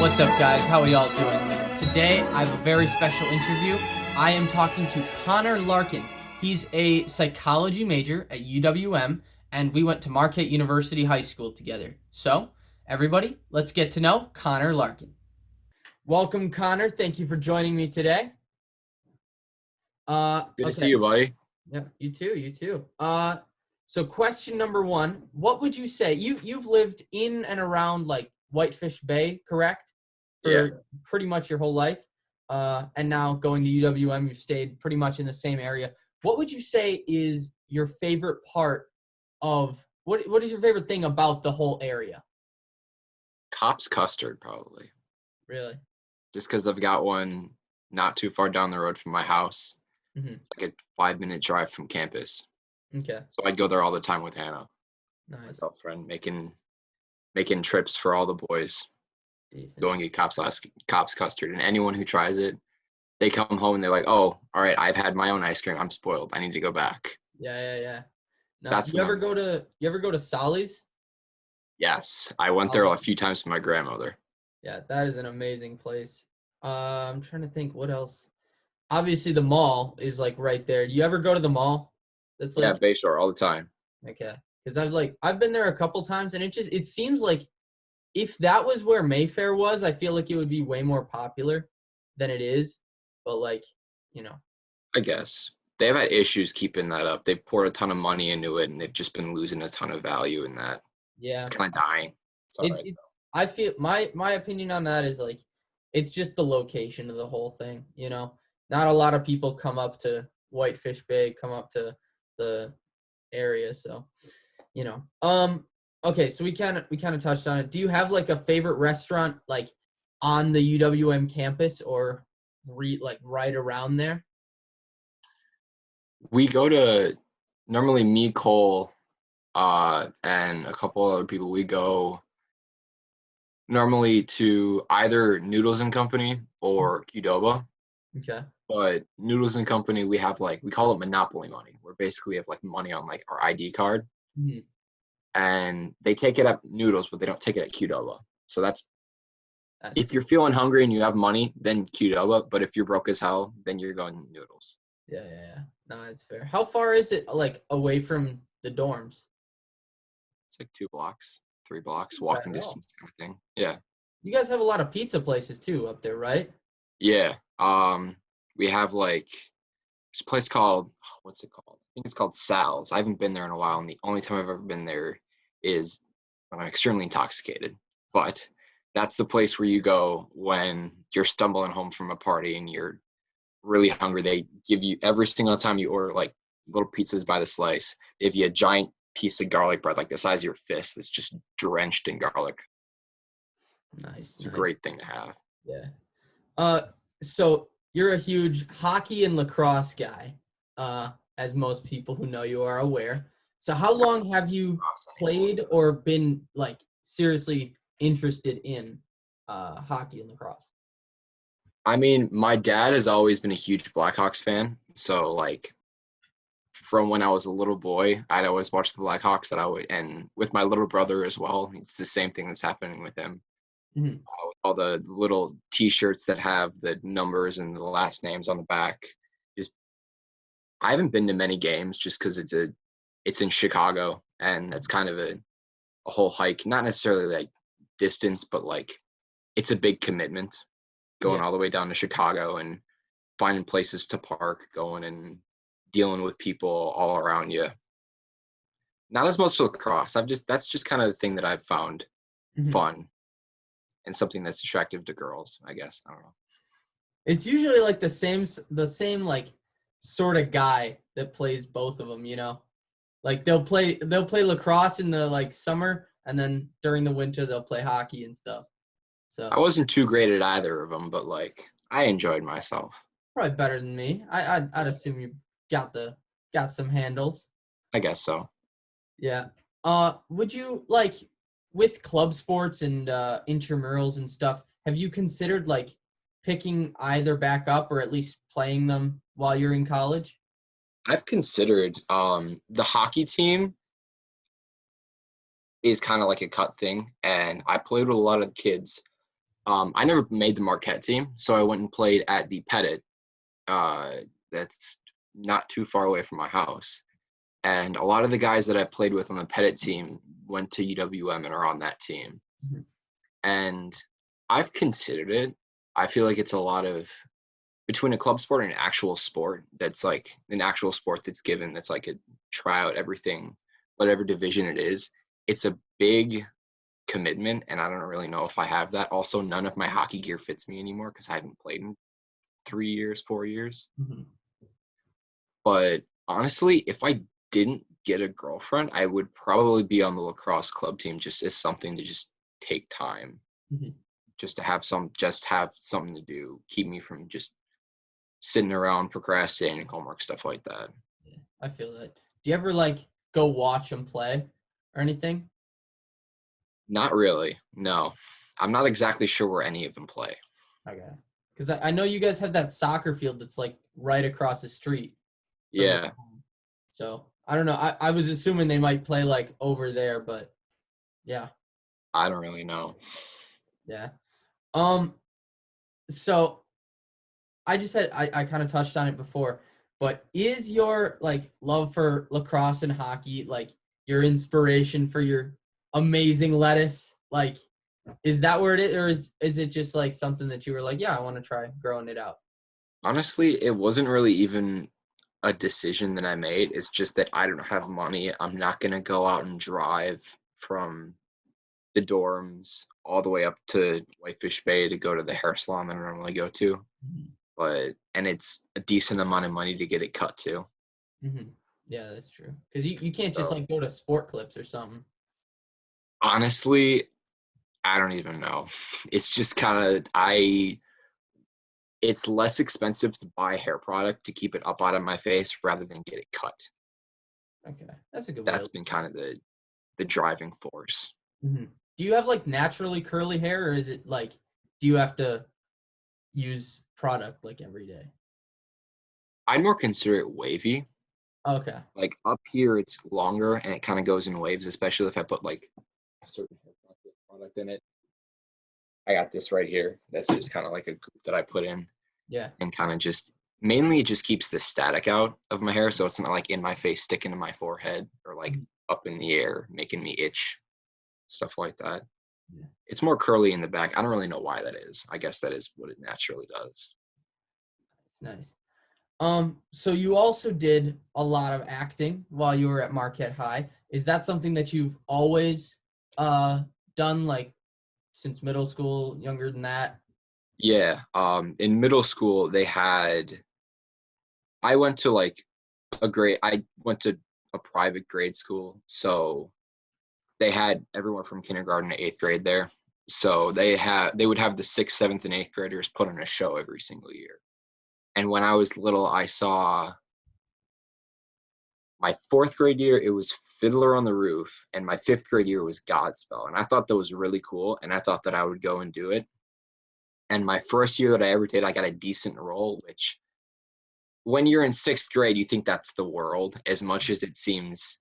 What's up, guys? How are y'all doing? Today, I have a very special interview. I am talking to Connor Larkin. He's a psychology major at UWM, and we went to Marquette University High School together. So, everybody, let's get to know Connor Larkin. Welcome, Connor. Thank you for joining me today. Good to see you, buddy. Yeah, you too. So question number one, what would you say? You've lived in and around like Whitefish Bay, correct? For pretty much your whole life. And now going to UWM, you've stayed pretty much in the same area. What would you say is your favorite part of what is your favorite thing about the whole area? Cops Custard, probably. Really? Just because I've got one not too far down the road from my house. Mm-hmm. It's like a 5-minute drive from campus. Okay. So I'd go there all the time with Hannah, my Nice. girlfriend, making trips for all the boys. Decent. Going to Cops Custard. And anyone who tries it, they come home and they're like, oh, all right, I've had my own ice cream. I'm spoiled. I need to go back. Yeah. Now, That's you ever go to Solly's? Yes. I went there a few times with my grandmother. Yeah, that is an amazing place. I'm trying to think what else. Obviously, the mall is like right there. Do you ever go to the mall? That's like Bayshore all the time. Okay, because I've been there a couple times, and it seems like if that was where Mayfair was, I feel like it would be way more popular than it is. But I guess they've had issues keeping that up. They've poured a ton of money into it, and they've just been losing a ton of value in that. Yeah, it's kind of dying. It's all right. I feel my opinion on that is like it's just the location of the whole thing. Not a lot of people come up to Whitefish Bay, come up to the area, so okay, so we kind of touched on it. Do you have like a favorite restaurant like on the UWM campus or right around there? We go to normally me, Cole, and a couple other people. We go normally to either Noodles and Company or Qdoba. Okay. But Noodles and Company, we have we call it Monopoly money, where basically we have like money on like our ID card. Mm-hmm. And they take it at Noodles, but they don't take it at Qdoba. So that's if you're feeling hungry and you have money, then Qdoba. But if you're broke as hell, then you're going Noodles. Yeah. No, it's fair. How far is it like away from the dorms? It's like 2 blocks, 3 blocks, walking distance kind of thing. Yeah. You guys have a lot of pizza places too up there, right? Yeah. We have this place called, what's it called? I think it's called Sal's. I haven't been there in a while, and the only time I've ever been there is when I'm extremely intoxicated. But that's the place where you go when you're stumbling home from a party and you're really hungry. They give you, every single time you order like little pizzas by the slice, they give you a giant piece of garlic bread like the size of your fist that's just drenched in garlic. Nice. It's a great thing to have. Yeah. So you're a huge hockey and lacrosse guy, as most people who know you are aware. So how long have you played or been like seriously interested in hockey and lacrosse? I mean, my dad has always been a huge Blackhawks fan. So from when I was a little boy, I'd always watch the Blackhawks, and with my little brother as well. It's the same thing that's happening with him. Mm-hmm. All the little T-shirts that have the numbers and the last names on the back. I haven't been to many games just because it's in Chicago, and it's kind of a whole hike. Not necessarily like distance, but it's a big commitment going all the way down to Chicago and finding places to park, going and dealing with people all around you. Not as much lacrosse. That's just kind of the thing that I've found fun. And something that's attractive to girls, I guess. I don't know. It's usually like the same like sort of guy that plays both of them, Like they'll play lacrosse in the summer, and then during the winter they'll play hockey and stuff. So I wasn't too great at either of them, but I enjoyed myself. Probably better than me. I'd assume you got some handles. I guess so. Yeah. Would you with club sports and intramurals and stuff, have you considered picking either back up or at least playing them while you're in college? I've considered the hockey team is kind of like a cut thing, and I played with a lot of kids I never made the Marquette team, so I went and played at the Pettit. That's not too far away from my house. And a lot of the guys that I played with on the Pettit team went to UWM and are on that team. Mm-hmm. And I've considered it. I feel like it's a lot of between a club sport and an actual sport that's like an actual sport that's given that's like a tryout, everything, whatever division it is. It's a big commitment, and I don't really know if I have that. Also, none of my hockey gear fits me anymore because I haven't played in 3 years, 4 years. Mm-hmm. But honestly, if I didn't get a girlfriend, I would probably be on the lacrosse club team just as something to just take time, Mm-hmm. just to have something to do, keep me from just sitting around procrastinating homework, stuff like that. Yeah, I feel that. Do you ever like go watch them play or anything? Not really. No, I'm not exactly sure where any of them play. Okay. Because I know you guys have that soccer field that's like right across the street from your Yeah, home. So I don't know. I was assuming they might play like over there, but yeah. I don't really know. Yeah. So I just said I kind of touched on it before, but is your like love for lacrosse and hockey like your inspiration for your amazing lettuce? Like, is that where it is, or is it just like something that you were like, yeah, I want to try growing it out? Honestly, it wasn't really even a decision that I made. It's just that I don't have money. I'm not going to go out and drive from the dorms all the way up to Whitefish Bay to go to the hair salon that I normally go to. And it's a decent amount of money to get it cut too. Mm-hmm. Yeah, that's true. Because you can't just So like go to Sport Clips or something. honestly, I don't even know. It's just kind of it's less expensive to buy hair product to keep it up out of my face rather than get it cut. Okay, that's a good way. That's been kind of the driving force. Mm-hmm. Do you have like naturally curly hair, or is it like, do you have to use product like every day? I'd more consider it wavy. Okay. Like up here, it's longer and it kind of goes in waves, especially if I put like a certain hair product in it. I got this right here. That's just kind of like a goop that I put in Yeah. and kind of just mainly it just keeps the static out of my hair. So it's not like in my face, sticking to my forehead or like up in the air, making me itch, stuff like that. Yeah. It's more curly in the back. I don't really know why that is. I guess that is what it naturally does. It's nice. So you also did a lot of acting while you were at Marquette High. Is that something that you've always done, like since middle school, younger than that? Yeah. In middle school, I went to like I went to a private grade school. So they had everyone from kindergarten to eighth grade there. So they would have the sixth, seventh, and eighth graders put on a show every single year. And when I was little, I saw my fourth grade year, it was Fiddler on the Roof, and my fifth grade year was Godspell. And I thought that was really cool, and I thought that I would go and do it. And my first year that I ever did, I got a decent role, which when you're in sixth grade, you think that's the world, as much as it seems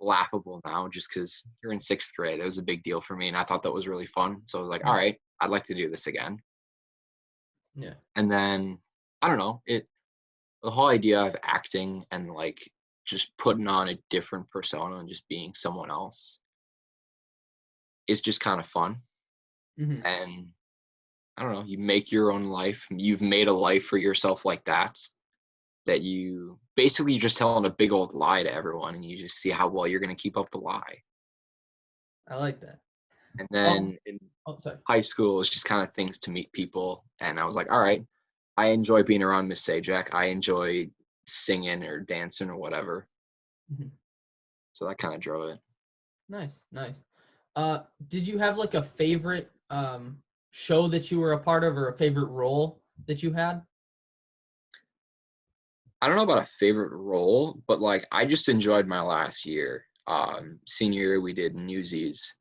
laughable now, just because you're in sixth grade. It was a big deal for me, and I thought that was really fun. So I was like, all right, I'd like to do this again. Yeah. And then, I don't know, the whole idea of acting and like just putting on a different persona and just being someone else is just kind of fun. Mm-hmm. And I don't know, you make your own life. You've made a life for yourself like that you basically you're just telling a big old lie to everyone and you just see how well you're going to keep up the lie. I like that. And then in Sorry. high school, it's just kind of things to meet people. And I was like, all right, I enjoy being around Miss Sajak. I enjoy singing or dancing or whatever. Mm-hmm. So that kind of drove it. Nice. Did you have like a favorite show that you were a part of, or a favorite role that you had? I don't know about a favorite role, but like I just enjoyed my last year. Senior year, we did Newsies,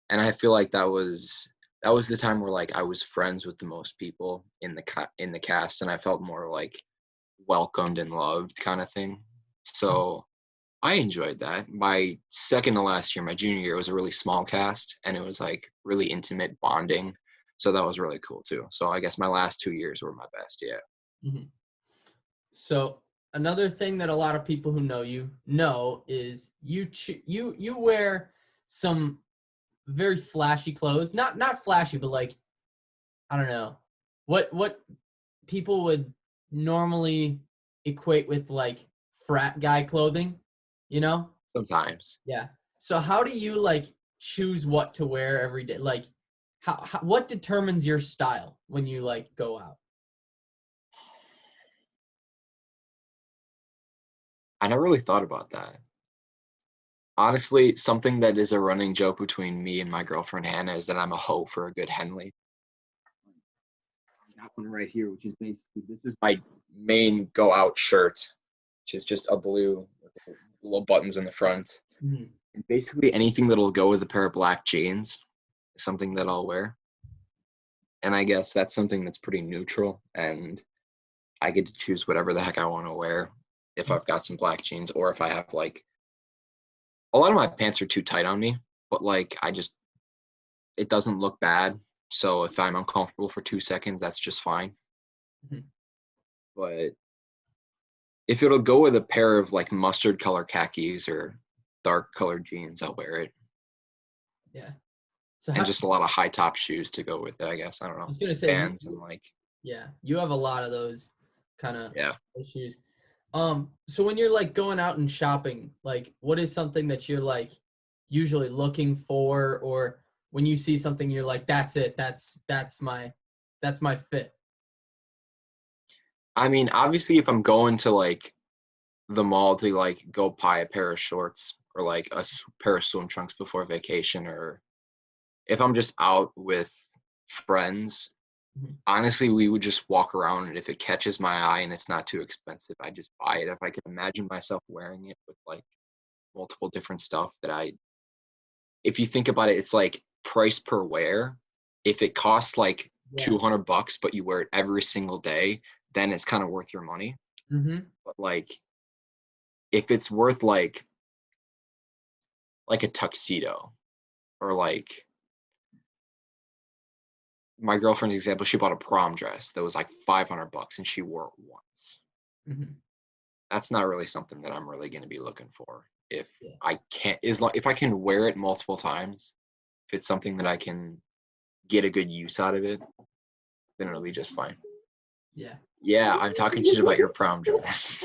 and I feel like that was the time where like I was friends with the most people in the cast, and I felt more like welcomed and loved kind of thing. So I enjoyed that. My second to last year, my junior year, was a really small cast, and it was like really intimate bonding. So that was really cool too. So I guess my last 2 years were my best. Yeah. Mhm. So another thing that a lot of people who know you know is you wear some very flashy clothes. Not flashy, but like, I don't know, what people would normally equate with like frat guy clothing, you know? Sometimes. Yeah. So how do you like choose what to wear every day? Like how what determines your style when you like go out? I never really thought about that. Honestly, something that is a running joke between me and my girlfriend Hannah is that I'm a hoe for a good Henley. Got one right here, which is basically this is my main go out shirt, which is just a blue with little buttons in the front. Mhm. And basically anything that'll go with a pair of black jeans is something that I'll wear. And I guess that's something that's pretty neutral, and I get to choose whatever the heck I want to wear if I've got some black jeans or if I have like a lot of my pants are too tight on me, but like it doesn't look bad. So if I'm uncomfortable for 2 seconds, that's just fine. Mhm. But if it'll go with a pair of like mustard color khakis or dark colored jeans, I'll wear it. Yeah. So And how, I just a lot of high top shoes to go with it, I guess. I don't know. was gonna say Vans and like, yeah, you have a lot of those kind of yeah. issues. So when you're like going out and shopping, like what is something that you're like usually looking for, or when you see something you're like, that's it, that's my fit. I mean, obviously, if I'm going to like the mall to like go buy a pair of shorts or like pair of swim trunks before vacation, or if I'm just out with friends, Mhm. honestly, we would just walk around, and if it catches my eye and it's not too expensive, I just buy it. If I could imagine myself wearing it with like multiple different stuff if you think about it, it's like price per wear. If it costs like Yeah. 200 bucks, but you wear it every single day, then it's kind of worth your money. Mm-hmm. But like, if it's worth like a tuxedo or like my girlfriend's example, she bought a prom dress that was like 500 bucks and she wore it once. Mm-hmm. That's not really something that I'm really going to be looking for. If Yeah. I can't, if I can wear it multiple times, if it's something that I can get a good use out of it, then it'll be just fine. Yeah. Yeah, I'm talking shit about your prom dress.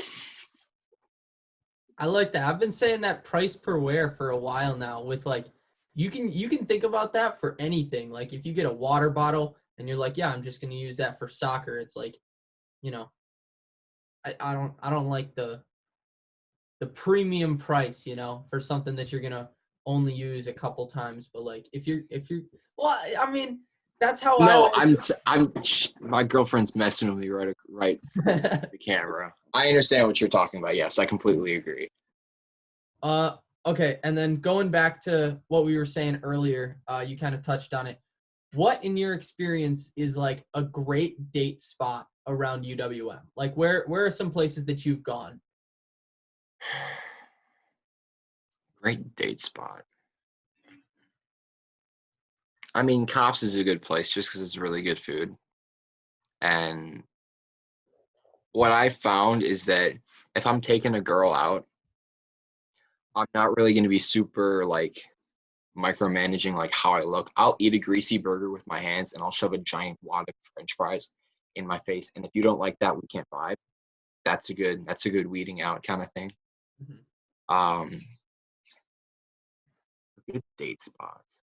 I like that. I've been saying that price per wear for a while now with like you can think about that for anything. Like if you get a water bottle and you're like, yeah, I'm just gonna use that for soccer, it's like, you know, I don't like the premium price, for something that you're gonna only use a couple times. But like if you're well, I mean, that's how I No, like my girlfriend's messing with me right from it. the camera. I understand what you're talking about. Yes, I completely agree. Uh, okay, and then going back to what we were saying earlier, you kind of touched on it. What, in your experience, is like a great date spot around UWM? Like, where are some places that you've gone? Great date spot. I mean, Cops is a good place just because it's really good food. And what I found is that if I'm taking a girl out, I'm not really going to be super like micromanaging like how I look. I'll eat a greasy burger with my hands and I'll shove a giant wad of French fries in my face. And if you don't like that, we can't vibe. That's a good weeding out kind of thing. Mhm. Um, good date spots.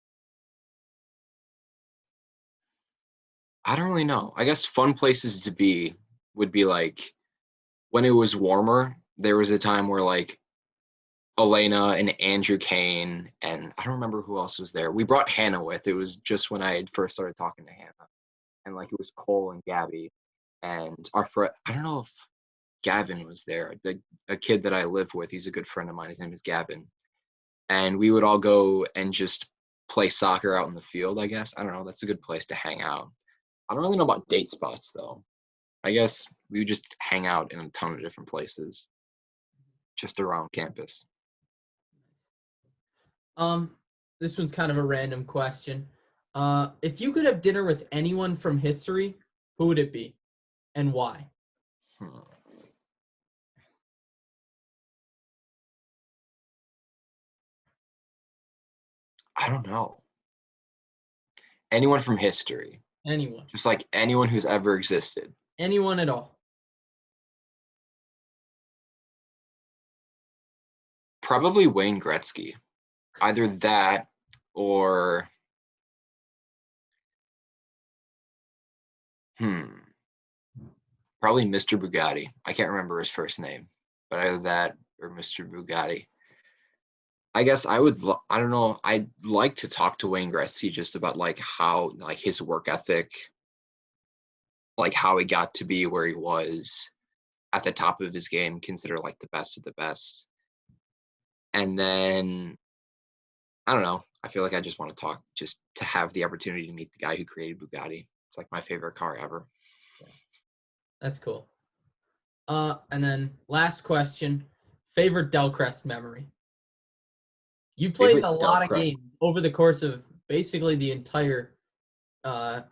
I don't really know. I guess fun places to be would be like when it was warmer. There was a time where like Elena and Andrew Kane and I don't remember who else was there. We brought Hannah with. It was just when I had first started talking to Hannah, and like it was Cole and Gabby and our friend. I don't know if Gavin was there. A kid that I live with. He's a good friend of mine. His name is Gavin, and we would all go and just play soccer out in the field. I guess I don't know. That's a good place to hang out. I don't really know about date spots though. I guess we would just hang out in a ton of different places just around campus. Um, this one's kind of a random question. If you could have dinner with anyone from history, who would it be, and why? Hmm. I don't know. Anyone from history, Anyone. just like anyone who's ever existed. Anyone at all. Probably Wayne Gretzky. Either that or probably Mr. Bugatti. I can't remember his first name, but either that or Mr. Bugatti. I guess I would. I don't know. I'd like to talk to Wayne Gretzky just about like how like his work ethic, like how he got to be where he was at the top of his game, considered like the best of the best. And then I don't know. I feel like I just want to talk, just to have the opportunity to meet the guy who created Bugatti. It's like my favorite car ever. That's cool. And then last question: favorite Dell Crest memory. You played in a lot of games over the course of basically the entire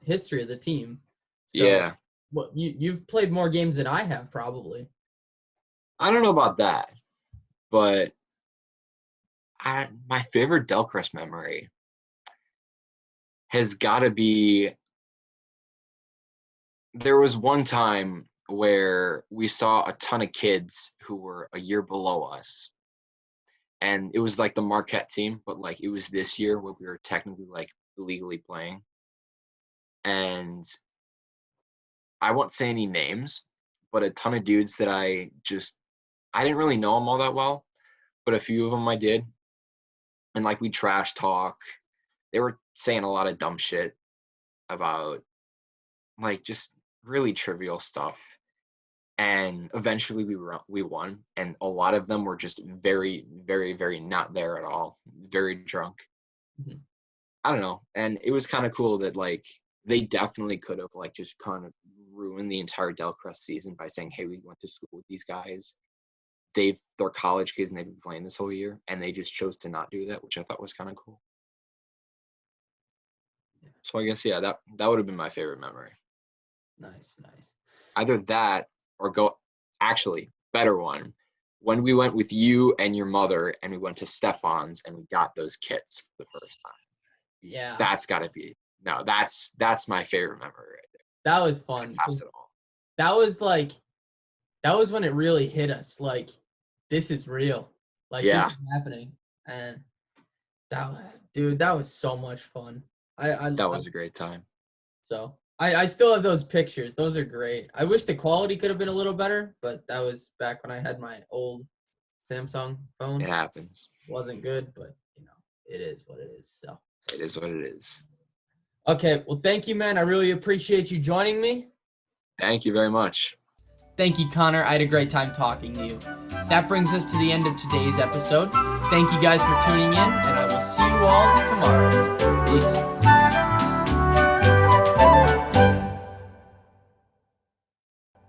history of the team. So, Yeah. Well, you've played more games than I have, probably. I don't know about that, but my favorite Dell Crest memory has got to be, there was one time where we saw a ton of kids who were a year below us. And it was like the Marquette team, but like it was this year where we were technically like illegally playing. And I won't say any names, but a ton of dudes that I didn't really know them all that well, but a few of them I did. And like we trash talk. They were saying a lot of dumb shit about like just really trivial stuff. And eventually we won, and a lot of them were just very, very, very not there at all, very drunk. Mm-hmm. I don't know, and it was kind of cool that like they definitely could have like just kind of ruined the entire Dell Crest season by saying, "Hey, we went to school with these guys. They're college kids and they've been playing this whole year," and they just chose to not do that, which I thought was kind of cool. So I guess that would have been my favorite memory. Nice. Either that or actually, better one, when we went with you and your mother and we went to Stefan's and we got those kits for the first time. Yeah. That's my favorite memory right there. That was fun. That was when it really hit us. Like, this is real. Like, this is happening. And that was so much fun. That was a great time. So I still have those pictures. Those are great. I wish the quality could have been a little better, but that was back when I had my old Samsung phone. It happens. It wasn't good, but it is what it is. So it is what it is. Okay, well, thank you, man. I really appreciate you joining me. Thank you very much. Thank you, Connor. I had a great time talking to you. That brings us to the end of today's episode. Thank you guys for tuning in, and I will see you all tomorrow. Peace.